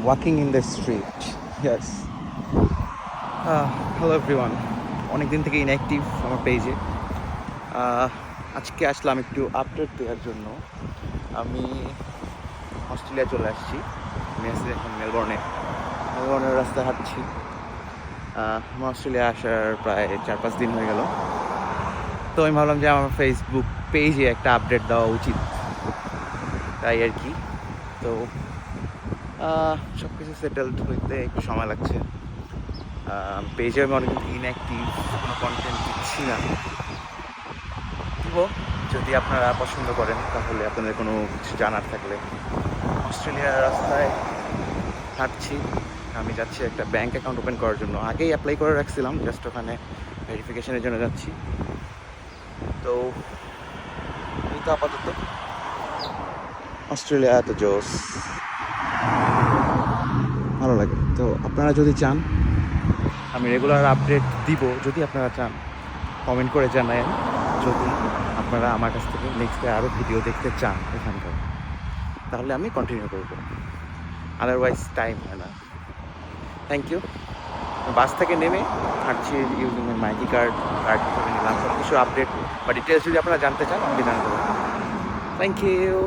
Walking in the street. Yes. Hello everyone, অনেক দিন থেকে ইনঅ্যাক্টিভ আমার পেজে। আজকে আসলাম একটু আপডেট দেওয়ার জন্য। আমি অস্ট্রেলিয়া চলে আসছি। আমি আছি এখন মেলবোর্নের রাস্তায় হাঁটছি। আমার অস্ট্রেলিয়া আসার প্রায় 4-5 দিন হয়ে গেল। তো আমি ভাবলাম যে আমার ফেসবুক পেজে একটা আপডেট দেওয়া উচিত, তাই আর কি। তো সব কিছু সেটেলড হইতে একটু সময় লাগছে। পেজে আমি অনেকদিন থেকে ইনঅ্যাক্টিভ, কোনো কন্টেন্ট দিচ্ছি না। দিব, যদি আপনারা পছন্দ করেন, তাহলে আপনাদের কোনো কিছু জানার থাকলে। অস্ট্রেলিয়ার রাস্তায় হাঁটছি। আমি যাচ্ছি একটা ব্যাঙ্ক অ্যাকাউন্ট ওপেন করার জন্য। আগেই অ্যাপ্লাই করে রাখছিলাম, জাস্ট ওখানে ভেরিফিকেশনের জন্য যাচ্ছি। তো এই তো আপাতত অস্ট্রেলিয়া এত জোস, ভালো লাগে। তো আপনারা যদি চান আমি রেগুলার আপডেট দিব, যদি আপনারা চান কমেন্ট করে জানায়েন। যদি আপনারা আমার কাছ থেকে নেক্সটে আরও ভিডিও দেখতে চান এখানকার, তাহলে আমি কন্টিনিউ করব। আদারওয়াইজ টাইম হয় না। Thank you. বাস থেকে নেমে হাঁটছি ইউজিং মাইকি কার্ড করে নিলাম। সব কিছু আপডেট বা ডিটেলস যদি আপনারা জানতে চান আমাকে জানাতে পারেন। Thank you.